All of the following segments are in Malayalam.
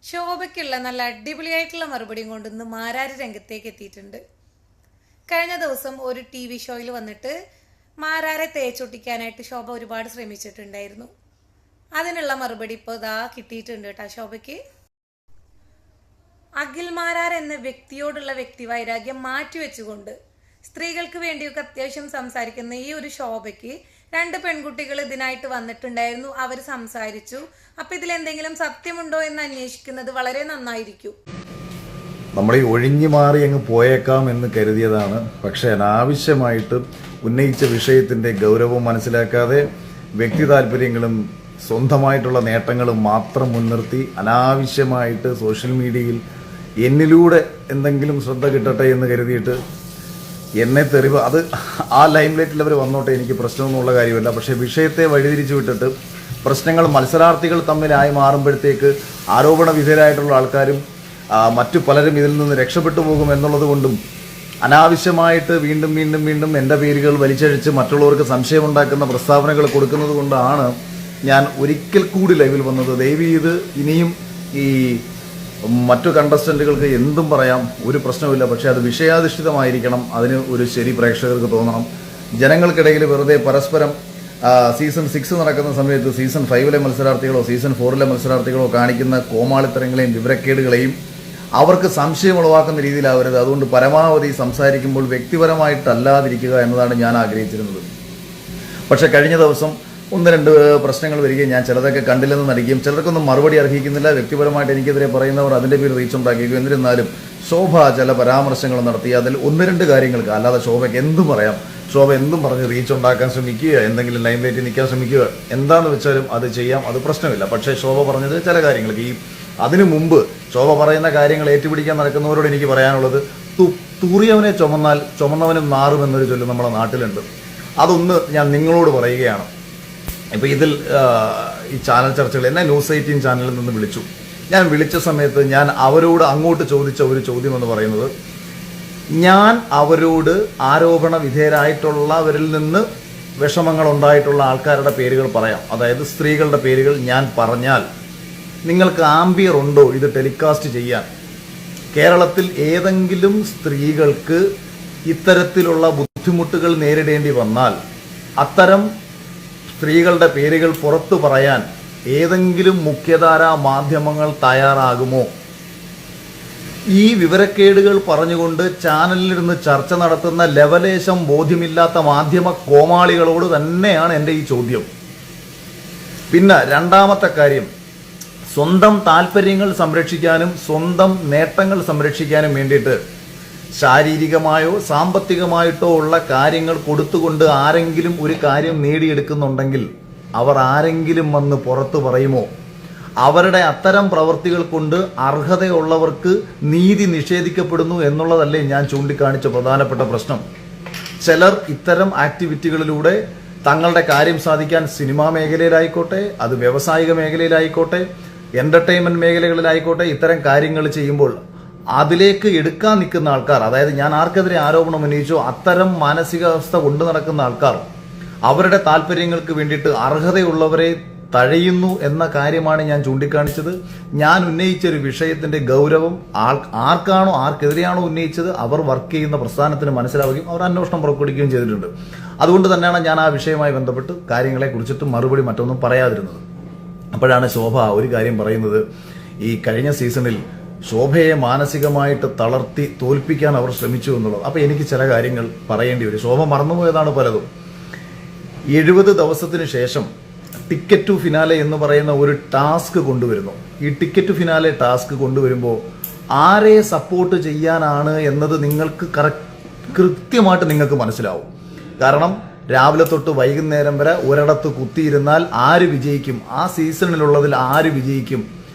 ശോഭയ്ക്കുള്ള നല്ല അടിപൊളിയായിട്ടുള്ള മറുപടിയും കൊണ്ട് ഇന്ന് മാരാര് രംഗത്തേക്ക് എത്തിയിട്ടുണ്ട്. കഴിഞ്ഞ ദിവസം ഒരു TV ഷോയിൽ വന്നിട്ട് മാരാരെ തേച്ചൊട്ടിക്കാനായിട്ട് ശോഭ ഒരുപാട് ശ്രമിച്ചിട്ടുണ്ടായിരുന്നു. അതിനുള്ള മറുപടി ഇപ്പോൾ ഇതാ കിട്ടിയിട്ടുണ്ട് കേട്ടോ ശോഭയ്ക്ക്. അഖിൽ മാരാർ എന്ന വ്യക്തിയോടുള്ള വ്യക്തിവൈരാഗ്യം മാറ്റിവെച്ചുകൊണ്ട് സ്ത്രീകൾക്ക് വേണ്ടിയൊക്കെ അത്യാവശ്യം സംസാരിക്കുന്ന ഈ ഒരു ശോഭയ്ക്ക് 2 പെൺകുട്ടികൾ ഇതിനായിട്ട് വന്നിട്ടുണ്ടായിരുന്നു. അവർ സംസാരിച്ചു. അപ്പൊ ഇതിൽ എന്തെങ്കിലും സത്യമുണ്ടോ എന്ന് അന്വേഷിക്കുന്നത് വളരെ നന്നായിരിക്കും. നമ്മൾ ഈ ഒഴിഞ്ഞു മാറി അങ്ങ് പോയേക്കാം എന്ന് കരുതിയതാണ്. പക്ഷെ അനാവശ്യമായിട്ട് ഉന്നയിച്ച വിഷയത്തിന്റെ ഗൗരവം മനസ്സിലാക്കാതെ വ്യക്തി താല്പര്യങ്ങളും സ്വന്തമായിട്ടുള്ള നേട്ടങ്ങളും മാത്രം മുൻനിർത്തി അനാവശ്യമായിട്ട് സോഷ്യൽ മീഡിയയിൽ എന്നിലൂടെ എന്തെങ്കിലും ശ്രദ്ധ കിട്ടട്ടെ എന്ന് കരുതിയിട്ട് എന്നെ തെറിവ് അത് ആ ലൈംലൈറ്റിൽ അവർ വന്നോട്ടെ, എനിക്ക് പ്രശ്നമൊന്നുമുള്ള കാര്യമല്ല. പക്ഷേ വിഷയത്തെ വഴിതിരിച്ചു വിട്ടിട്ട് പ്രശ്നങ്ങൾ മത്സരാർത്ഥികൾ തമ്മിലായി മാറുമ്പോഴത്തേക്ക് ആരോപണ വിധേയരായിട്ടുള്ള ആൾക്കാരും മറ്റു പലരും ഇതിൽ നിന്ന് രക്ഷപ്പെട്ടു പോകും എന്നുള്ളത് കൊണ്ടും അനാവശ്യമായിട്ട് വീണ്ടും വീണ്ടും വീണ്ടും എൻ്റെ പേരുകൾ വലിച്ചഴിച്ച് മറ്റുള്ളവർക്ക് സംശയമുണ്ടാക്കുന്ന പ്രസ്താവനകൾ കൊടുക്കുന്നത് കൊണ്ടാണ് ഞാൻ ഒരിക്കൽ കൂടി ലൈവിൽ വന്നത്. ദയവ് ചെയ്ത് ഇനിയും ഈ മറ്റു കണ്ടസ്റ്റന്റുകൾക്ക് എന്തും പറയാം, ഒരു പ്രശ്നമില്ല. പക്ഷേ അത് വിഷയാധിഷ്ഠിതമായിരിക്കണം. അതിന് ഒരു ശരി പ്രേക്ഷകർക്ക് തോന്നണം. ജനങ്ങൾക്കിടയിൽ വെറുതെ പരസ്പരം സീസൺ 6 നടക്കുന്ന സമയത്ത് സീസൺ 5 മത്സരാർത്ഥികളോ സീസൺ 4 മത്സരാർത്ഥികളോ കാണിക്കുന്ന കോമാളിത്തരങ്ങളെയും വിവരക്കേടുകളെയും അവർക്ക് സംശയം ഉളവാക്കുന്ന രീതിയിലാവരുത്. അതുകൊണ്ട് പരമാവധി സംസാരിക്കുമ്പോൾ വ്യക്തിപരമായിട്ടല്ലാതിരിക്കുക എന്നതാണ് ഞാൻ ആഗ്രഹിച്ചിരുന്നത്. പക്ഷെ കഴിഞ്ഞ ദിവസം 1-2 പ്രശ്നങ്ങൾ വരികയും ഞാൻ ചിലതൊക്കെ കണ്ടില്ലെന്ന് നടിക്കുകയും ചിലർക്കൊന്നും മറുപടി അർഹിക്കുന്നില്ല. വ്യക്തിപരമായിട്ട് എനിക്കെതിരെ പറയുന്നവർ അതിൻ്റെ പേര് റീച്ച് ഉണ്ടാക്കിയിരിക്കും. എന്നിരുന്നാലും ശോഭ ചില പരാമർശങ്ങൾ നടത്തി. അതിൽ 1-2 കാര്യങ്ങൾക്ക്, അല്ലാതെ ശോഭയ്ക്ക് എന്തും പറയാം, ശോഭ എന്തും പറഞ്ഞ് റീച്ച് ഉണ്ടാക്കാൻ ശ്രമിക്കുക, എന്തെങ്കിലും ലൈം ലൈറ്റിൽ നിൽക്കാൻ ശ്രമിക്കുക, എന്താണെന്ന് വെച്ചാലും അത് ചെയ്യാം, അത് പ്രശ്നമില്ല. പക്ഷേ ശോഭ പറഞ്ഞത് ചില കാര്യങ്ങൾക്ക് അതിനു മുമ്പ് ശോഭ പറയുന്ന കാര്യങ്ങൾ ഏറ്റുപിടിക്കാൻ നടക്കുന്നവരോട് എനിക്ക് പറയാനുള്ളത്, തൂറിയവനെ ചുമന്നാൽ ചുമന്നവനും നാറുമെന്നൊരു ചൊല്ല് നമ്മുടെ നാട്ടിലുണ്ട്. അതൊന്ന് ഞാൻ നിങ്ങളോട് പറയുകയാണ്. ഇപ്പോൾ ഇതിൽ ഈ ചാനൽ ചർച്ചകൾ എന്നെ ന്യൂസ് 18 ചാനലിൽ നിന്ന് വിളിച്ചു. ഞാൻ വിളിച്ച സമയത്ത് ഞാൻ അവരോട് അങ്ങോട്ട് ചോദിച്ച ഒരു ചോദ്യം എന്ന് പറയുന്നത്, ഞാൻ അവരോട് ആരോപണ വിധേയരായിട്ടുള്ളവരിൽ നിന്ന് വിഷമങ്ങൾ ഉണ്ടായിട്ടുള്ള ആൾക്കാരുടെ പേരുകൾ പറയാം, അതായത് സ്ത്രീകളുടെ പേരുകൾ ഞാൻ പറഞ്ഞാൽ നിങ്ങൾക്ക് ആംബിയർ ഉണ്ടോ ഇത് ടെലികാസ്റ്റ് ചെയ്യാൻ? കേരളത്തിൽ ഏതെങ്കിലും സ്ത്രീകൾക്ക് ഇത്തരത്തിലുള്ള ബുദ്ധിമുട്ടുകൾ നേരിടേണ്ടി വന്നാൽ അത്തരം സ്ത്രീകളുടെ പേരുകൾ പുറത്തു പറയാൻ ഏതെങ്കിലും മുഖ്യധാരാ മാധ്യമങ്ങൾ തയ്യാറാകുമോ? ഈ വിവരക്കേടുകൾ പറഞ്ഞുകൊണ്ട് ചാനലിലിരുന്ന് ചർച്ച നടത്തുന്ന ലവലേശം ബോധ്യമില്ലാത്ത മാധ്യമ കോമാളികളോട് തന്നെയാണ് എൻ്റെ ഈ ചോദ്യം. പിന്നെ രണ്ടാമത്തെ കാര്യം, സ്വന്തം താല്പര്യങ്ങൾ സംരക്ഷിക്കാനും സ്വന്തം നേട്ടങ്ങൾ സംരക്ഷിക്കാനും വേണ്ടിയിട്ട് ശാരീരികമായോ സാമ്പത്തികമായിട്ടോ ഉള്ള കാര്യങ്ങൾ കൊടുത്തുകൊണ്ട് ആരെങ്കിലും ഒരു കാര്യം നേടിയെടുക്കുന്നുണ്ടെങ്കിൽ അവർ ആരെങ്കിലും വന്ന് പുറത്തു പറയുമോ? അവരുടെ അത്തരം പ്രവൃത്തികൾ കൊണ്ട് അർഹതയുള്ളവർക്ക് നീതി നിഷേധിക്കപ്പെടുന്നു എന്നുള്ളതല്ലേ ഞാൻ ചൂണ്ടിക്കാണിച്ച പ്രധാനപ്പെട്ട പ്രശ്നം. ചിലർ ഇത്തരം ആക്ടിവിറ്റികളിലൂടെ തങ്ങളുടെ കാര്യം സാധിക്കാൻ സിനിമാ മേഖലയിലായിക്കോട്ടെ, അത് വ്യാവസായിക മേഖലയിലായിക്കോട്ടെ, എന്റർടൈൻമെന്റ് മേഖലകളിലായിക്കോട്ടെ, ഇത്തരം കാര്യങ്ങൾ ചെയ്യുമ്പോൾ അതിലേക്ക് എടുക്കാൻ നിൽക്കുന്ന ആൾക്കാർ, അതായത് ഞാൻ ആർക്കെതിരെ ആരോപണം ഉന്നയിച്ചോ അത്തരം മാനസികാവസ്ഥ കൊണ്ടു നടക്കുന്ന ആൾക്കാർ അവരുടെ താല്പര്യങ്ങൾക്ക് വേണ്ടിയിട്ട് അർഹതയുള്ളവരെ തഴയുന്നു എന്ന കാര്യമാണ് ഞാൻ ചൂണ്ടിക്കാണിച്ചത്. ഞാൻ ഉന്നയിച്ച ഒരു വിഷയത്തിന്റെ ഗൗരവം ആർക്കെതിരെയാണോ ഉന്നയിച്ചത് അവർ വർക്ക് ചെയ്യുന്ന പ്രസ്ഥാനത്തിന് മനസ്സിലാവുകയും അവർ അന്വേഷണം പുറപ്പെടുവിക്കുകയും ചെയ്തിട്ടുണ്ട്. അതുകൊണ്ട് തന്നെയാണ് ഞാൻ ആ വിഷയവുമായി ബന്ധപ്പെട്ട് കാര്യങ്ങളെ കുറിച്ചിട്ട് മറുപടി മറ്റൊന്നും പറയാതിരുന്നത്. അപ്പോഴാണ് ശോഭ ഒരു കാര്യം പറയുന്നത്, ഈ കഴിഞ്ഞ സീസണിൽ ശോഭയെ മാനസികമായിട്ട് തളർത്തി തോൽപ്പിക്കാൻ അവർ ശ്രമിച്ചു എന്നുള്ളത്. അപ്പോൾ എനിക്ക് ചില കാര്യങ്ങൾ പറയേണ്ടി വരും. ശോഭ മറന്നുപോയതാണ് പലതും. 70 ദിവസത്തിന് ശേഷം ടിക്കറ്റ് ടു ഫിനാലെ എന്ന് പറയുന്ന ഒരു ടാസ്ക് കൊണ്ടുവരുന്നു. ഈ ടിക്കറ്റ് ടു ഫിനാലെ ടാസ്ക് കൊണ്ടുവരുമ്പോൾ ആരെ സപ്പോർട്ട് ചെയ്യാനാണ് എന്നത് നിങ്ങൾക്ക് കൃത്യമായിട്ട് നിങ്ങൾക്ക് മനസ്സിലാവും. കാരണം രാവിലെ തൊട്ട് വൈകുന്നേരം വരെ ഒരിടത്ത് കുത്തിയിരുന്നാൽ ആര് വിജയിക്കും, ആ സീസണിലുള്ളതിൽ ആര് വിജയിക്കും,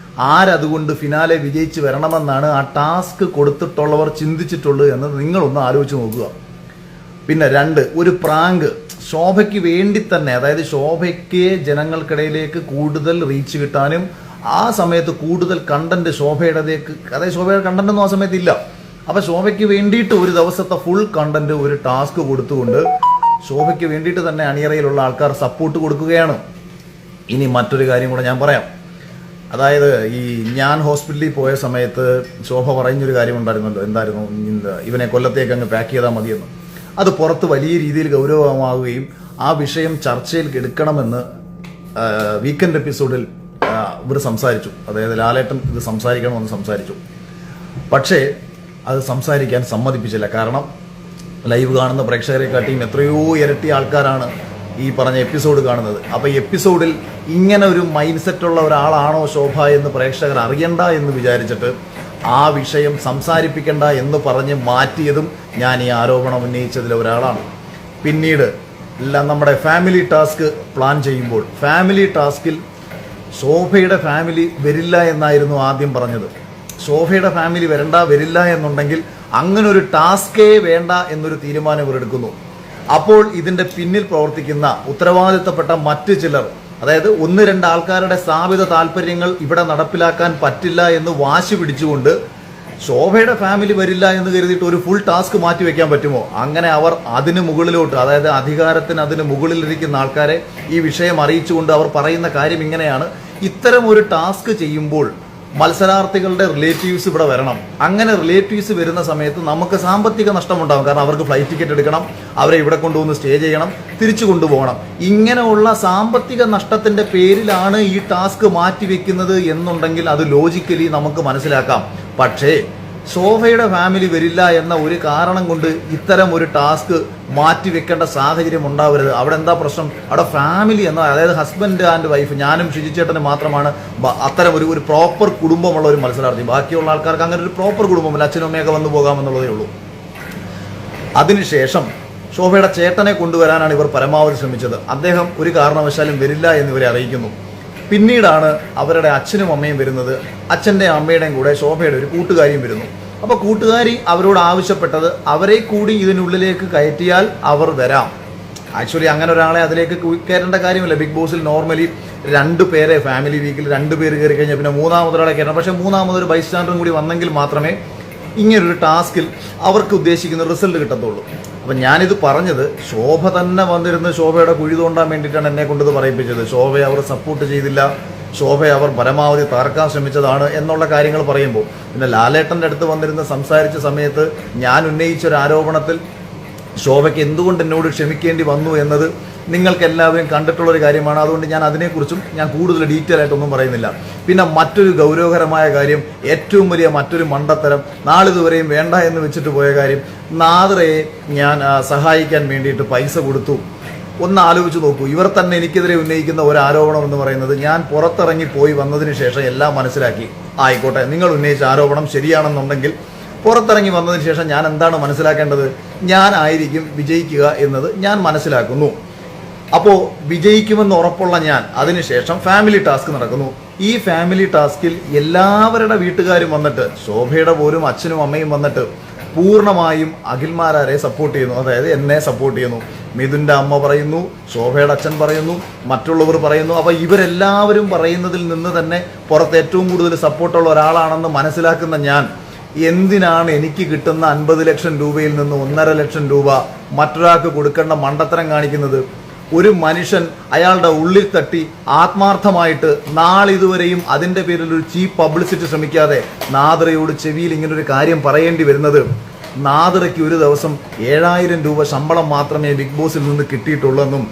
ആരതുകൊണ്ട് ഫിനാലെ വിജയിച്ച് വരണമെന്നാണ് ആ ടാസ്ക് കൊടുത്തിട്ടുള്ളവർ ചിന്തിച്ചിട്ടുള്ളത് എന്നത് നിങ്ങളൊന്ന് ആലോചിച്ച് നോക്കുക. പിന്നെ 2, ഒരു പ്രാങ്ക് ശോഭയ്ക്ക് വേണ്ടി തന്നെ, അതായത് ശോഭയ്ക്ക് ജനങ്ങൾക്കിടയിലേക്ക് കൂടുതൽ റീച്ച് കിട്ടാനും ആ സമയത്ത് കൂടുതൽ കണ്ടന്റ് ശോഭയുടേക്ക്, അതായത് ശോഭയുടെ കണ്ടന്റ് ഒന്നും ആ സമയത്ത് ഇല്ല. അപ്പൊ ശോഭയ്ക്ക് വേണ്ടിയിട്ട് ഒരു ദിവസത്തെ ഫുൾ കണ്ടന്റ് ഒരു ടാസ്ക് കൊടുത്തുകൊണ്ട് ശോഭയ്ക്ക് വേണ്ടിയിട്ട് തന്നെ അണിയറയിലുള്ള ആൾക്കാർ സപ്പോർട്ട് കൊടുക്കുകയാണ്. ഇനി മറ്റൊരു കാര്യം കൂടെ ഞാൻ പറയാം. അതായത് ഈ ഞാൻ ഹോസ്പിറ്റലിൽ പോയ സമയത്ത് ശോഭ പറഞ്ഞൊരു കാര്യമുണ്ടായിരുന്നല്ലോ, എന്തായിരുന്നു, ഇവനെ കൊല്ലത്തേക്ക് അങ്ങ് പാക്ക് ചെയ്താൽ മതിയെന്ന്. അത് പുറത്ത് വലിയ രീതിയിൽ ഗൗരവമാവുകയും ആ വിഷയം ചർച്ചയിൽ എടുക്കണമെന്ന് വീക്കെൻഡ് എപ്പിസോഡിൽ ഇവർ സംസാരിച്ചു. അതായത് ലാലേട്ടൻ ഇത് സംസാരിക്കണമെന്ന് സംസാരിച്ചു. പക്ഷേ അത് സംസാരിക്കാൻ സമ്മതിപ്പിച്ചില്ല. കാരണം ലൈവ് കാണുന്ന പ്രേക്ഷകരെക്കാട്ടിയും എത്രയോ ഇരട്ടി ആൾക്കാരാണ് ഈ പറഞ്ഞ എപ്പിസോഡ് കാണുന്നത്. അപ്പോൾ ഈ എപ്പിസോഡിൽ ഇങ്ങനെ ഒരു മൈൻഡ് സെറ്റുള്ള ഒരാളാണോ ശോഭ എന്ന് പ്രേക്ഷകർ അറിയണ്ട എന്ന് വിചാരിച്ചിട്ട് ആ വിഷയം സംസാരിപ്പിക്കണ്ട എന്ന് പറഞ്ഞ് മാറ്റിയതും ഞാൻ ഈ ആരോപണം ഉന്നയിച്ചതിൽ ഒരാളാണ്. പിന്നീട് നമ്മുടെ ഫാമിലി ടാസ്ക് പ്ലാൻ ചെയ്യുമ്പോൾ ഫാമിലി ടാസ്കിൽ ശോഭയുടെ ഫാമിലി വരില്ല എന്നായിരുന്നു ആദ്യം പറഞ്ഞത്. ശോഭയുടെ ഫാമിലി വരില്ല എന്നുണ്ടെങ്കിൽ അങ്ങനെ ഒരു ടാസ്കേ വേണ്ട എന്നൊരു തീരുമാനം ഇവർ എടുക്കുന്നു. അപ്പോൾ ഇതിന്റെ പിന്നിൽ പ്രവർത്തിക്കുന്ന ഉത്തരവാദിത്തപ്പെട്ട മറ്റ് ചിലർ, അതായത് 1-2 ആൾക്കാരുടെ സ്ഥാപിത താല്പര്യങ്ങൾ ഇവിടെ നടപ്പിലാക്കാൻ പറ്റില്ല എന്ന് വാശി പിടിച്ചുകൊണ്ട് ശോഭയുടെ ഫാമിലി വരില്ല എന്ന് കരുതിയിട്ട് ഒരു ഫുൾ ടാസ്ക് മാറ്റി വെക്കാൻ പറ്റുമോ? അങ്ങനെ അവർ അതിന് മുകളിലോട്ട്, അതായത് അധികാരത്തിന് അതിന് മുകളിലിരിക്കുന്ന ആൾക്കാരെ ഈ വിഷയം അറിയിച്ചുകൊണ്ട് അവർ പറയുന്ന കാര്യം ഇങ്ങനെയാണ്: ഇത്തരം ഒരു ടാസ്ക് ചെയ്യുമ്പോൾ മത്സരാർത്ഥികളുടെ റിലേറ്റീവ്സ് ഇവിടെ വരണം. അങ്ങനെ റിലേറ്റീവ്സ് വരുന്ന സമയത്ത് നമുക്ക് സാമ്പത്തിക നഷ്ടമുണ്ടാകും. കാരണം അവർക്ക് ഫ്ലൈറ്റ് ടിക്കറ്റ് എടുക്കണം, അവരെ ഇവിടെ കൊണ്ടുവന്ന് സ്റ്റേ ചെയ്യണം, തിരിച്ചു കൊണ്ടുപോകണം. ഇങ്ങനെയുള്ള സാമ്പത്തിക നഷ്ടത്തിന്റെ പേരിലാണ് ഈ ടാസ്ക് മാറ്റിവെക്കുന്നത് എന്നുണ്ടെങ്കിൽ അത് ലോജിക്കലി നമുക്ക് മനസ്സിലാക്കാം. പക്ഷേ ശോഭയുടെ ഫാമിലി വരില്ല എന്ന ഒരു കാരണം കൊണ്ട് ഇത്തരം ഒരു ടാസ്ക് മാറ്റിവെക്കേണ്ട സാഹചര്യം ഉണ്ടാവരുത്. അവിടെ എന്താ പ്രശ്നം? അവിടെ ഫാമിലി എന്ന, അതായത് ഹസ്ബൻഡ് ആൻഡ് വൈഫ്, ഞാനും ഷിജിച്ചേട്ടനും മാത്രമാണ് അത്തരം ഒരു പ്രോപ്പർ കുടുംബമുള്ള ഒരു മത്സരാർത്ഥി. ബാക്കിയുള്ള ആൾക്കാർക്ക് അങ്ങനെ ഒരു പ്രോപ്പർ കുടുംബമില്ല, അച്ഛനും അമ്മയൊക്കെ വന്നു പോകാമെന്നുള്ളതേ ഉള്ളൂ. അതിനുശേഷം ശോഭയുടെ ചേട്ടനെ കൊണ്ടുവരാനാണ് ഇവർ പരമാവധി ശ്രമിച്ചത്. അദ്ദേഹം ഒരു കാരണവശാലും വരില്ല എന്നിവരെ അറിയിക്കുന്നു. പിന്നീടാണ് അവരുടെ അച്ഛനും അമ്മയും വരുന്നത്. അച്ഛൻ്റെയും അമ്മയുടെയും കൂടെ ശോഭയുടെ ഒരു കൂട്ടുകാരിയും വരുന്നു. അപ്പോൾ കൂട്ടുകാരി അവരോട് ആവശ്യപ്പെട്ടത് അവരെ കൂടി ഇതിനുള്ളിലേക്ക് കയറ്റിയാൽ അവർ വരാം. ആക്ച്വലി അങ്ങനെ ഒരാളെ അതിലേക്ക് കയറേണ്ട കാര്യമില്ല. ബിഗ് ബോസിൽ നോർമലി 2 പേരെ, ഫാമിലി വീക്കിൽ 2 പേര് കയറി കഴിഞ്ഞാൽ പിന്നെ 3-മതൊരാളെ കയറണം. പക്ഷേ 3-മതൊരു ബൈസ്റ്റാൻഡറും കൂടി വന്നെങ്കിൽ മാത്രമേ ഇങ്ങനൊരു ടാസ്കിൽ അവർക്ക് ഉദ്ദേശിക്കുന്ന റിസൾട്ട് കിട്ടത്തുള്ളൂ. അപ്പം ഞാനിത് പറഞ്ഞത് ശോഭ തന്നെ വന്നിരുന്ന് ശോഭയുടെ കുഴി തോണ്ടാൻ വേണ്ടിയിട്ടാണ് എന്നെ കൊണ്ടിത് പറയിപ്പിച്ചത്. ശോഭയെ അവർ സപ്പോർട്ട് ചെയ്തില്ല, ശോഭയെ അവർ പരമാവധി തകർക്കാൻ ശ്രമിച്ചതാണ് എന്നുള്ള കാര്യങ്ങൾ പറയുമ്പോൾ, പിന്നെ ലാലേട്ടൻ്റെ അടുത്ത് വന്നിരുന്ന് സംസാരിച്ച സമയത്ത് ഞാൻ ഉന്നയിച്ച ഒരു ആരോപണത്തിൽ ശോഭയ്ക്ക് എന്തുകൊണ്ട് എന്നോട് ക്ഷമിക്കേണ്ടി വന്നു എന്നത് നിങ്ങൾക്ക് എല്ലാവരും കണ്ടിട്ടുള്ളൊരു കാര്യമാണ്. അതുകൊണ്ട് ഞാൻ അതിനെക്കുറിച്ചും ഞാൻ കൂടുതൽ ഡീറ്റെയിൽ ആയിട്ടൊന്നും പറയുന്നില്ല. പിന്നെ മറ്റൊരു ഗൗരവകരമായ കാര്യം, ഏറ്റവും വലിയ മറ്റൊരു മണ്ടത്തരം, നാളിതുവരെയും വേണ്ട എന്ന് വെച്ചിട്ട് പോയ കാര്യം, നാദ്രയെ ഞാൻ സഹായിക്കാൻ വേണ്ടിയിട്ട് പൈസ കൊടുത്തു. ഒന്ന് ആലോചിച്ച് നോക്കൂ. ഇവർ തന്നെ എനിക്കെതിരെ ഉന്നയിക്കുന്ന ഒരു ആരോപണം എന്ന് പറയുന്നത് ഞാൻ പുറത്തിറങ്ങി പോയി വന്നതിന് ശേഷം എല്ലാം മനസ്സിലാക്കി. ആയിക്കോട്ടെ, നിങ്ങൾ ഉന്നയിച്ച ആരോപണം ശരിയാണെന്നുണ്ടെങ്കിൽ പുറത്തിറങ്ങി വന്നതിന് ശേഷം ഞാൻ എന്താണ് മനസ്സിലാക്കേണ്ടത്? ഞാനായിരിക്കും വിജയിക്കുക എന്നത് ഞാൻ മനസ്സിലാക്കുന്നു. അപ്പോൾ വിജയിക്കുമെന്ന് ഉറപ്പുള്ള ഞാൻ അതിനുശേഷം ഫാമിലി ടാസ്ക് നടക്കുന്നു. ഈ ഫാമിലി ടാസ്കിൽ എല്ലാവരുടെ വീട്ടുകാരും വന്നിട്ട്, ശോഭയുടെ പോലും അച്ഛനും അമ്മയും വന്നിട്ട് പൂർണ്ണമായും അഖിൽമാരാരെ സപ്പോർട്ട് ചെയ്യുന്നു. അതായത് എന്നെ സപ്പോർട്ട് ചെയ്യുന്നു. മിഥുൻ്റെ അമ്മ പറയുന്നു, ശോഭയുടെ അച്ഛൻ പറയുന്നു, മറ്റുള്ളവർ പറയുന്നു. അപ്പോൾ ഇവരെല്ലാവരും പറയുന്നതിൽ നിന്ന് തന്നെ പുറത്ത് ഏറ്റവും കൂടുതൽ സപ്പോർട്ടുള്ള ഒരാളാണെന്ന് മനസ്സിലാക്കുന്ന ഞാൻ എന്തിനാണ് എനിക്ക് കിട്ടുന്ന 50 ലക്ഷം രൂപയിൽ നിന്ന് 1.5 ലക്ഷം രൂപ മറ്റൊരാൾക്ക് കൊടുക്കേണ്ട മണ്ടത്തരം കാണിക്കുന്നത്? ഒരു മനുഷ്യൻ അയാളുടെ ഉള്ളിൽ തട്ടി ആത്മാർത്ഥമായിട്ട് നാളിതുവരെയും അതിൻ്റെ പേരിൽ ഒരു ചീപ്പ് പബ്ലിസിറ്റി ശ്രമിക്കാതെ നാദ്രയോട് ചെവിയിൽ ഇങ്ങനൊരു കാര്യം പറയേണ്ടി വരുന്നത്, നാദ്രയ്ക്ക് ഒരു ദിവസം 7000 രൂപ ശമ്പളം മാത്രമേ ബിഗ് ബോസിൽ നിന്ന് കിട്ടിയിട്ടുള്ളെന്നും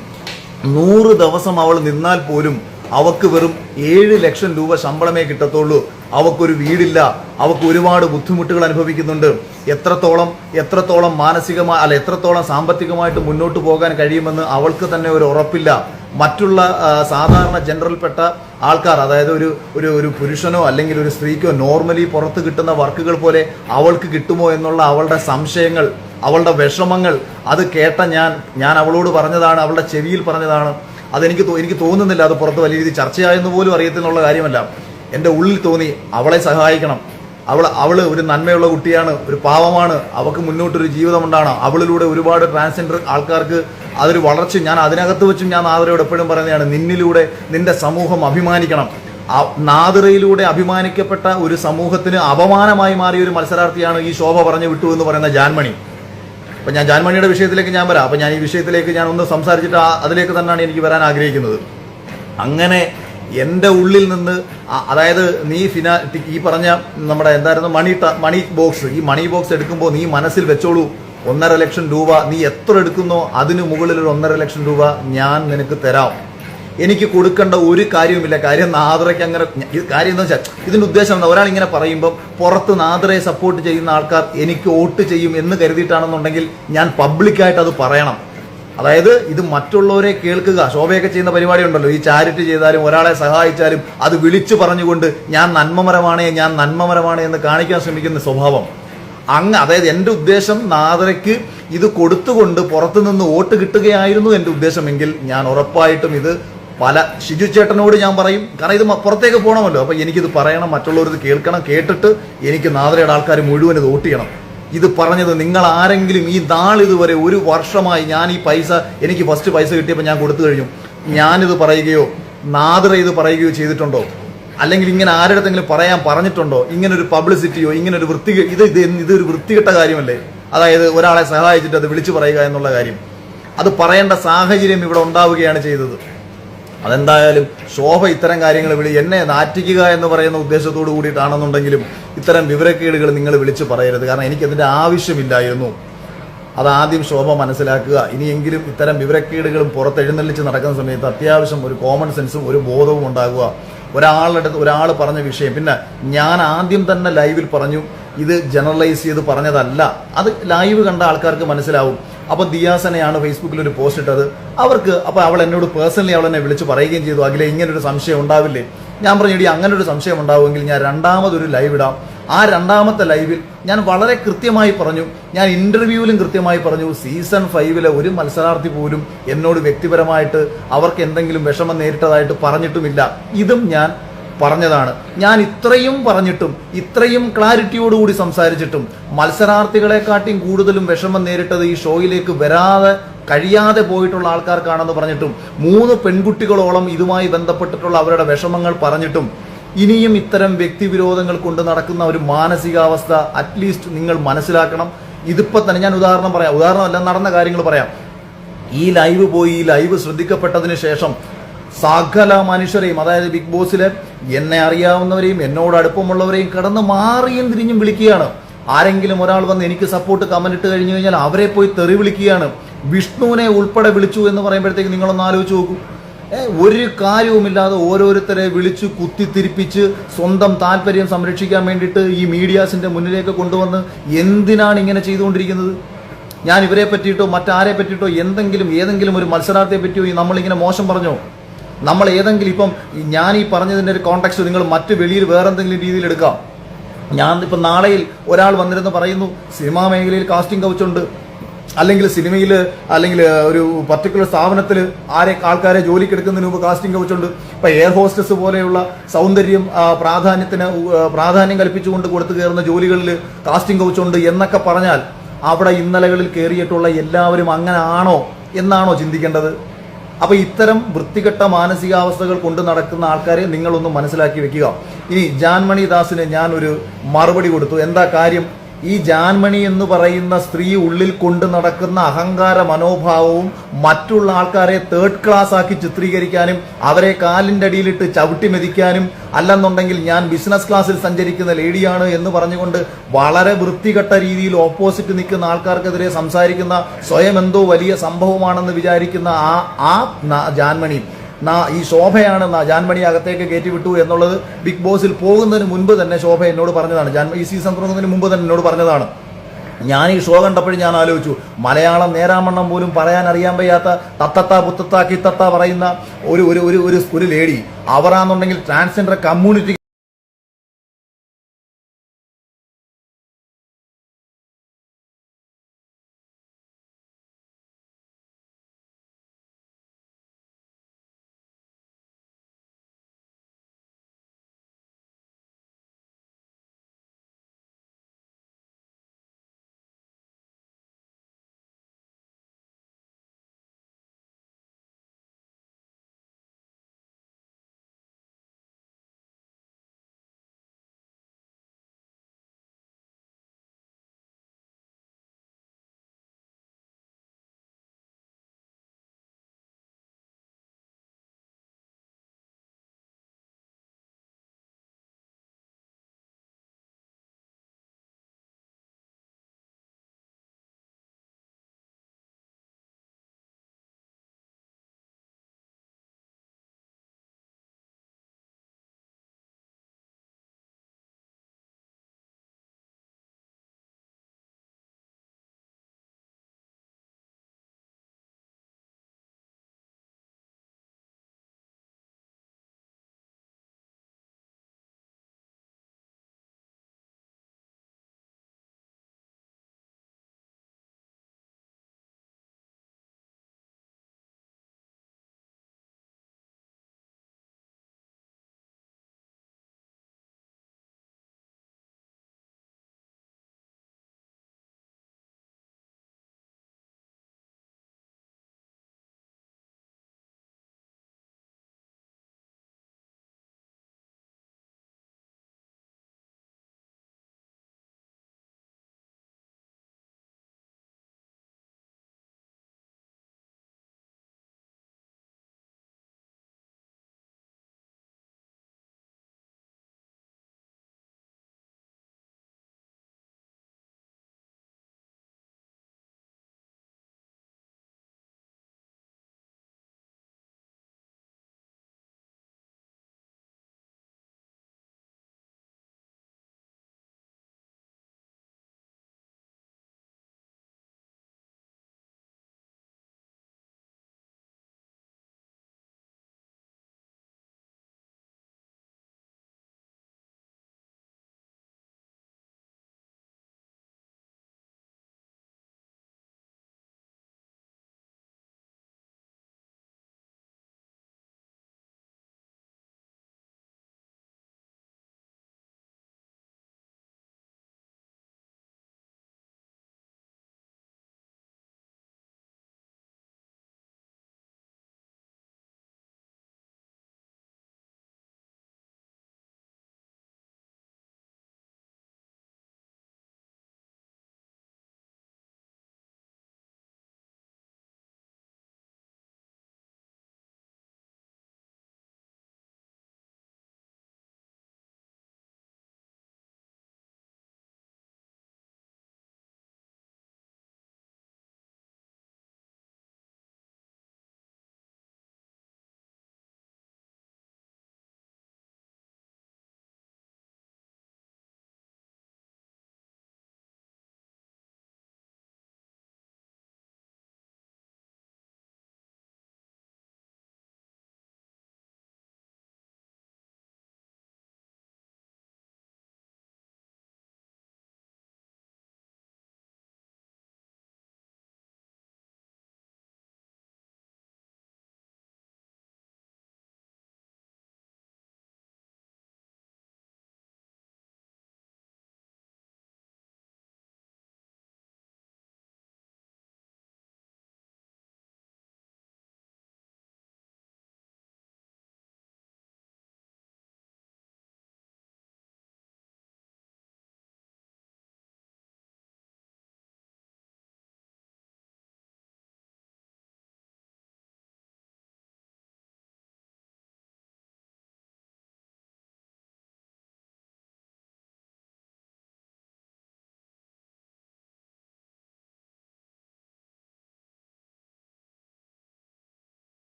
100 ദിവസം അവൾ നിന്നാൽ പോലും അവക്ക് വെറും 7 ലക്ഷം രൂപ ശമ്പളമേ കിട്ടത്തുള്ളൂ, അവക്കൊരു വീടില്ല, അവക്ക് ഒരുപാട് ബുദ്ധിമുട്ടുകൾ അനുഭവിക്കുന്നുണ്ട്, എത്രത്തോളം മാനസികമായി എത്രത്തോളം സാമ്പത്തികമായിട്ട് മുന്നോട്ട് പോകാൻ കഴിയുമെന്ന് അവൾക്ക് തന്നെ ഒരു ഉറപ്പില്ല. മറ്റുള്ള സാധാരണ ജനറൽപ്പെട്ട ആൾക്കാർ, അതായത് ഒരു പുരുഷനോ അല്ലെങ്കിൽ ഒരു സ്ത്രീക്കോ നോർമലി പുറത്ത് കിട്ടുന്ന വർക്കുകൾ പോലെ അവൾക്ക് കിട്ടുമോ എന്നുള്ള അവളുടെ സംശയങ്ങൾ, അവളുടെ വിഷമങ്ങൾ അത് കേട്ട ഞാൻ അവളോട് പറഞ്ഞതാണ്, അവളുടെ ചെവിയിൽ പറഞ്ഞതാണ്. എനിക്ക് തോന്നുന്നില്ല അത് പുറത്ത് വലിയ രീതിയിൽ ചർച്ചയായെന്ന് പോലും അറിയത്തിനുള്ള കാര്യമല്ല. എൻ്റെ ഉള്ളിൽ തോന്നി അവളെ സഹായിക്കണം. അവൾ ഒരു നന്മയുള്ള കുട്ടിയാണ്, ഒരു പാവമാണ്, അവൾക്ക് മുന്നോട്ടൊരു ജീവിതമുണ്ടാണ്. അവളിലൂടെ ഒരുപാട് ട്രാൻസ്ജെൻഡർ ആൾക്കാർക്ക് അതൊരു വളർച്ച, ഞാൻ അതിനകത്ത് വെച്ചും ഞാൻ നാദിറയോട് എപ്പോഴും പറയുന്നതാണ്, നിന്നിലൂടെ നിന്റെ സമൂഹം അഭിമാനിക്കണം. നാദിറയിലൂടെ അഭിമാനിക്കപ്പെട്ട ഒരു സമൂഹത്തിന് അപമാനമായി മാറിയ ഒരു മത്സരാർത്ഥിയാണ് ഈ ശോഭ പറഞ്ഞു വിട്ടു എന്ന് പറയുന്ന ജാൻമണി. അപ്പം ഞാൻ ജാൻമണിയുടെ വിഷയത്തിലേക്ക് ഞാൻ വരാം. അപ്പം ഞാൻ ഈ വിഷയത്തിലേക്ക് ഞാൻ ഒന്ന് സംസാരിച്ചിട്ട് അതിലേക്ക് തന്നെയാണ് എനിക്ക് വരാൻ ആഗ്രഹിക്കുന്നത്. അങ്ങനെ എൻ്റെ ഉള്ളിൽ നിന്ന് അതായത് നീ ഈ പറഞ്ഞ നമ്മുടെ എന്തായിരുന്നു മണി ബോക്സ്, ഈ മണി ബോക്സ് എടുക്കുമ്പോൾ നീ മനസ്സിൽ വെച്ചോളൂ, 1.5 ലക്ഷം രൂപ നീ എത്ര എടുക്കുന്നോ അതിന് മുകളിൽ ഒരു 1.5 ലക്ഷം രൂപ ഞാൻ നിനക്ക് തരാം. എനിക്ക് കൊടുക്കേണ്ട ഒരു കാര്യവുമില്ല. കാര്യം നാദറയ്ക്ക് അങ്ങനെ കാര്യം എന്താ വെച്ചാൽ ഇതിന്റെ ഉദ്ദേശം എന്താ, ഒരാൾ ഇങ്ങനെ പറയുമ്പോൾ പുറത്ത് നാദറയെ സപ്പോർട്ട് ചെയ്യുന്ന ആൾക്കാർ എനിക്ക് വോട്ട് ചെയ്യും എന്ന് കരുതിയിട്ടാണെന്നുണ്ടെങ്കിൽ ഞാൻ പബ്ലിക്കായിട്ട് അത് പറയണം. അതായത് ഇത് മറ്റുള്ളവരെ കേൾക്കുക. ശോഭയൊക്കെ ചെയ്യുന്ന പരിപാടി ഉണ്ടല്ലോ, ഈ ചാരിറ്റി ചെയ്താലും ഒരാളെ സഹായിച്ചാലും അത് വിളിച്ചു പറഞ്ഞുകൊണ്ട് ഞാൻ നന്മമരമാണ് എന്ന് കാണിക്കാൻ ശ്രമിക്കുന്ന സ്വഭാവം അതായത് എൻ്റെ ഉദ്ദേശം നാദറയ്ക്ക് ഇത് കൊടുത്തുകൊണ്ട് പുറത്തുനിന്ന് വോട്ട് കിട്ടുകയായിരുന്നു എൻ്റെ ഉദ്ദേശമെങ്കിൽ ഞാൻ ഉറപ്പായിട്ടും ഇത് ഷിജു ചേട്ടനോട് ഞാൻ പറയും. കാരണം ഇത് പുറത്തേക്ക് പോകണമല്ലോ, അപ്പൊ എനിക്കിത് പറയണം, മറ്റുള്ളവർ ഇത് കേൾക്കണം. കേട്ടിട്ട് എനിക്ക് നാദറയുടെ ആൾക്കാർ മുഴുവൻ ഇത് വോട്ട് ചെയ്യണം. ഇത് പറഞ്ഞത് നിങ്ങൾ ആരെങ്കിലും ഈ നാളിതുവരെ 1 വർഷമായി ഞാൻ ഈ പൈസ, എനിക്ക് ഫസ്റ്റ് പൈസ കിട്ടിയപ്പോൾ ഞാൻ കൊടുത്തു കഴിഞ്ഞു, ഞാനിത് പറയുകയോ നാദറ ഇത് പറയുകയോ ചെയ്തിട്ടുണ്ടോ? അല്ലെങ്കിൽ ഇങ്ങനെ ആരുടെങ്കിലും പറഞ്ഞിട്ടുണ്ടോ? ഇങ്ങനെ ഒരു പബ്ലിസിറ്റിയോ ഇങ്ങനെ ഒരു ഇതൊരു വൃത്തികെട്ട കാര്യമല്ലേ? അതായത് ഒരാളെ സഹായിച്ചിട്ട് അത് വിളിച്ചു പറയുക എന്നുള്ള കാര്യം, അത് പറയേണ്ട സാഹചര്യം ഇവിടെ ഉണ്ടാവുകയാണ് ചെയ്തത്. അതെന്തായാലും ശോഭ ഇത്തരം കാര്യങ്ങൾ എന്നെ നാറ്റിക്കുക എന്ന് പറയുന്ന ഉദ്ദേശത്തോടു കൂടിയിട്ടാണെന്നുണ്ടെങ്കിലും ഇത്തരം വിവരക്കേടുകൾ നിങ്ങൾ വിളിച്ചു പറയരുത്. കാരണം എനിക്കതിൻ്റെ ആവശ്യമില്ലായിരുന്നു. അതാദ്യം ശോഭ മനസ്സിലാക്കുക. ഇനിയെങ്കിലും ഇത്തരം വിവരക്കേടുകളും പുറത്തെഴുന്നള്ളിച്ച് നടക്കുന്ന സമയത്ത് അത്യാവശ്യം ഒരു കോമൺ സെൻസും ഒരു ബോധവും ഉണ്ടാകുക. ഒരാൾ പറഞ്ഞ വിഷയം, പിന്നെ ഞാൻ ആദ്യം തന്നെ ലൈവിൽ പറഞ്ഞു, ഇത് ജനറലൈസ് ചെയ്ത് പറഞ്ഞതല്ല. അത് ലൈവ് കണ്ട ആൾക്കാർക്ക് മനസ്സിലാവും. അപ്പോൾ ദിയാസനെയാണ് ഫേസ്ബുക്കിൽ ഒരു പോസ്റ്റ് ഇട്ടത്. അപ്പോൾ അവൾ എന്നോട് പേഴ്സണലി അവൾ എന്നെ വിളിച്ച് പറയുകയും ചെയ്തു, അഖിലെ ഇങ്ങനൊരു സംശയം ഉണ്ടാവില്ലേ? ഞാൻ പറഞ്ഞു, ഇടി അങ്ങനെ ഒരു സംശയം ഉണ്ടാവുമെങ്കിൽ ഞാൻ രണ്ടാമതൊരു ലൈവ് ഇടാം. ആ രണ്ടാമത്തെ ലൈവിൽ ഞാൻ വളരെ കൃത്യമായി പറഞ്ഞു, ഞാൻ ഇന്റർവ്യൂവിലും കൃത്യമായി പറഞ്ഞു, സീസൺ 5 ഒരു മത്സരാർത്ഥി പോലും എന്നോട് വ്യക്തിപരമായിട്ട് അവർക്ക് എന്തെങ്കിലും വിഷമം നേരിട്ടതായിട്ട് പറഞ്ഞിട്ടുമില്ല. ഇതും ഞാൻ പറഞ്ഞതാണ്. ഞാൻ ഇത്രയും പറഞ്ഞിട്ടും ഇത്രയും ക്ലാരിറ്റിയോടുകൂടി സംസാരിച്ചിട്ടും മത്സരാർത്ഥികളെക്കാട്ടിയും കൂടുതലും വിഷമം നേരിട്ടത് ഈ ഷോയിലേക്ക് കഴിയാതെ പോയിട്ടുള്ള ആൾക്കാർക്കാണെന്ന് പറഞ്ഞിട്ടും 3 പെൺകുട്ടികളോളം ഇതുമായി ബന്ധപ്പെട്ടിട്ടുള്ള അവരുടെ വിഷമങ്ങൾ പറഞ്ഞിട്ടും ഇനിയും ഇത്തരം വ്യക്തിവിരോധങ്ങൾ കൊണ്ട് നടക്കുന്ന ഒരു മാനസികാവസ്ഥ അറ്റ്ലീസ്റ്റ് നിങ്ങൾ മനസ്സിലാക്കണം. ഇതിപ്പോൾ തന്നെ ഞാൻ ഉദാഹരണമല്ല, നടന്ന കാര്യങ്ങൾ പറയാം. ഈ ലൈവ് ശ്രദ്ധിക്കപ്പെട്ടതിന് ശേഷം സകല മനുഷ്യരെയും, അതായത് ബിഗ് ബോസിലെ എന്നെ അറിയാവുന്നവരെയും എന്നോട് അടുപ്പമുള്ളവരെയും കടന്ന് മാറിയും തിരിഞ്ഞും വിളിക്കുകയാണ്. ആരെങ്കിലും ഒരാൾ വന്ന് എനിക്ക് സപ്പോർട്ട് കമന്റ് ഇട്ട് കഴിഞ്ഞു കഴിഞ്ഞാൽ അവരെ പോയി തെറി വിളിക്കുകയാണ്. വിഷ്ണുവിനെ ഉൾപ്പെടെ വിളിച്ചു എന്ന് പറയുമ്പോഴത്തേക്ക് നിങ്ങളൊന്ന് ആലോചിച്ച് നോക്കൂ. ഒരു കാര്യവുമില്ലാതെ ഓരോരുത്തരെ വിളിച്ചു കുത്തിത്തിരിപ്പിച്ച് സ്വന്തം താല്പര്യം സംരക്ഷിക്കാൻ വേണ്ടിയിട്ട് ഈ മീഡിയാസിന്റെ മുന്നിലേക്ക് കൊണ്ടുവന്ന് എന്തിനാണ് ഇങ്ങനെ ചെയ്തുകൊണ്ടിരിക്കുന്നത്? ഞാൻ ഇവരെ പറ്റിയിട്ടോ മറ്റാരെ പറ്റിയിട്ടോ ഏതെങ്കിലും ഒരു മത്സരാർത്ഥിയെ പറ്റിയോ നമ്മളിങ്ങനെ മോശം പറഞ്ഞോ? നമ്മൾ ഏതെങ്കിലും ഇപ്പം ഞാൻ ഈ പറഞ്ഞതിൻ്റെ ഒരു കോണ്ടെക്സ്റ്റ് നിങ്ങൾ മറ്റ് വെളിയിൽ വേറെന്തെങ്കിലും രീതിയിൽ എടുക്കാം. ഞാൻ ഇപ്പം നാളെയിൽ ഒരാൾ വന്നിരുന്ന് പറയുന്നു സിനിമാ മേഖലയിൽ കാസ്റ്റിംഗ് കൗച്ചുണ്ട്, അല്ലെങ്കിൽ സിനിമയിൽ അല്ലെങ്കിൽ ഒരു പർട്ടിക്കുലർ സ്ഥാപനത്തിൽ ആൾക്കാരെ ജോലിക്ക് എടുക്കുന്നതിന് മുമ്പ് കാസ്റ്റിംഗ് കൗച്ചുണ്ട്. ഇപ്പം എയർ ഹോസ്റ്റസ് പോലെയുള്ള സൗന്ദര്യം പ്രാധാന്യം കൽപ്പിച്ചുകൊണ്ട് കൊടുത്തു കയറുന്ന ജോലികളിൽ കാസ്റ്റിംഗ് കൗച്ചുണ്ട് എന്നൊക്കെ പറഞ്ഞാൽ അവിടെ ഇന്നലകളിൽ കയറിയിട്ടുള്ള എല്ലാവരും അങ്ങനെ ആണോ എന്നാണോ ചിന്തിക്കേണ്ടത്? അപ്പൊ ഇത്തരം വൃത്തികെട്ട മാനസികാവസ്ഥകൾ കൊണ്ട് നടക്കുന്ന ആൾക്കാരെ നിങ്ങളൊന്ന് മനസ്സിലാക്കി വെക്കുക. ഇനി ജാൻമണി ദാസിന് ഞാൻ ഒരു മറുപടി കൊടുത്തു. എന്താ കാര്യം? ഈ ജാൻമണി എന്ന് പറയുന്ന സ്ത്രീ ഉള്ളിൽ കൊണ്ട് നടക്കുന്ന അഹങ്കാര മനോഭാവവും മറ്റുള്ള ആൾക്കാരെ തേർഡ് ക്ലാസ് ആക്കി ചിത്രീകരിക്കാനും അവരെ കാലിൻ്റെ അടിയിലിട്ട് ചവിട്ടി മെതിക്കാനും അല്ലെന്നുണ്ടെങ്കിൽ ഞാൻ ബിസിനസ് ക്ലാസ്സിൽ സഞ്ചരിക്കുന്ന ലേഡിയാണ് എന്ന് പറഞ്ഞുകൊണ്ട് വളരെ വൃത്തികെട്ട രീതിയിൽ ഓപ്പോസിറ്റ് നിൽക്കുന്ന ആൾക്കാർക്കെതിരെ സംസാരിക്കുന്ന സ്വയം എന്തോ വലിയ സംഭവമാണെന്ന് വിചാരിക്കുന്ന ആ ജാൻമണി ഈ ശോഭയാണ് ജാൻമണി അകത്തേക്ക് കയറ്റിവിട്ടു എന്നുള്ളത് ബിഗ് ബോസിൽ പോകുന്നതിന് മുൻപ് തന്നെ ശോഭ എന്നോട് പറഞ്ഞതാണ്. ഈ സീസൺ തുടങ്ങുന്നതിന് മുമ്പ് തന്നെ എന്നോട് പറഞ്ഞതാണ്. ഞാൻ ഈ ഷോ കണ്ടപ്പോഴും ഞാൻ ആലോചിച്ചു, മലയാളം നേരാമണ്ണം പോലും പറയാൻ അറിയാൻ വയ്യാത്ത തത്തത്ത പുത്തത്ത കിത്തത്ത പറയുന്ന ഒരു ലേഡി, അവരാണെന്നുണ്ടെങ്കിൽ ട്രാൻസ്ജെൻഡർ കമ്മ്യൂണിറ്റി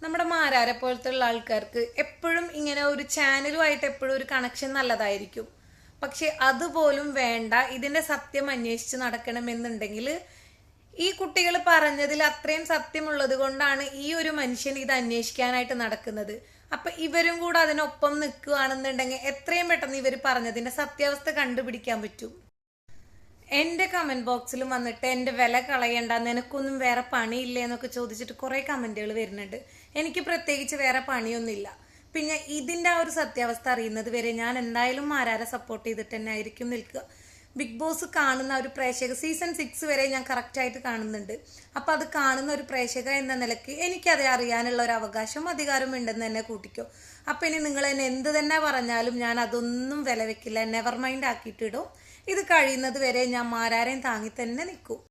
നമ്മുടെ മാരാരെ പോലത്തുള്ള ആൾക്കാർക്ക് എപ്പോഴും ഇങ്ങനെ ഒരു ചാനലുമായിട്ട് എപ്പോഴും ഒരു കണക്ഷൻ നല്ലതായിരിക്കും. പക്ഷെ അതുപോലും വേണ്ട, ഇതിന്റെ സത്യം അന്വേഷിച്ച് നടക്കണമെന്നുണ്ടെങ്കിൽ ഈ കുട്ടികൾ പറഞ്ഞതിൽ അത്രയും സത്യമുള്ളത് കൊണ്ടാണ് ഈ ഒരു മനുഷ്യൻ ഇത് അന്വേഷിക്കാനായിട്ട് നടക്കുന്നത്. അപ്പൊ ഇവരും കൂടെ അതിനൊപ്പം നിൽക്കുകയാണെന്നുണ്ടെങ്കിൽ എത്രയും പെട്ടെന്ന് ഇവർ പറഞ്ഞതിന്റെ സത്യാവസ്ഥ കണ്ടുപിടിക്കാൻ പറ്റും. എന്റെ കമന്റ് ബോക്സിലും വന്നിട്ട് എന്റെ വില കളയണ്ട, നിനക്കൊന്നും വേറെ പണിയില്ലേ എന്നൊക്കെ ചോദിച്ചിട്ട് കുറെ കമന്റുകൾ വരുന്നുണ്ട്. എനിക്ക് പ്രത്യേകിച്ച് വേറെ പണിയൊന്നുമില്ല. പിന്നെ ഇതിന്റെ ആ ഒരു സത്യാവസ്ഥ അറിയുന്നത് വരെ ഞാൻ എന്തായാലും മാരാരെ സപ്പോർട്ട് ചെയ്തിട്ട് തന്നെ ആയിരിക്കും നിൽക്കുക. ബിഗ് ബോസ് കാണുന്ന ഒരു പ്രേക്ഷക സീസൺ 6 വരെ ഞാൻ കറക്റ്റായിട്ട് കാണുന്നുണ്ട്. അപ്പൊ അത് കാണുന്ന ഒരു പ്രേക്ഷക എന്ന നിലയ്ക്ക് എനിക്കത് അറിയാനുള്ള ഒരു അവകാശം അധികാരം ഉണ്ടെന്ന് തന്നെ കൂട്ടിക്കോ. അപ്പൊ ഇനി നിങ്ങൾ എന്നെ എന്ത് തന്നെ പറഞ്ഞാലും ഞാൻ അതൊന്നും വില വെക്കില്ല, നെവർ മൈൻഡ് ആക്കിയിട്ടിടും. ഇത് കഴിയുന്നത് വരെ ഞാൻ മാരാരെയും താങ്ങി തന്നെ നിൽക്കും.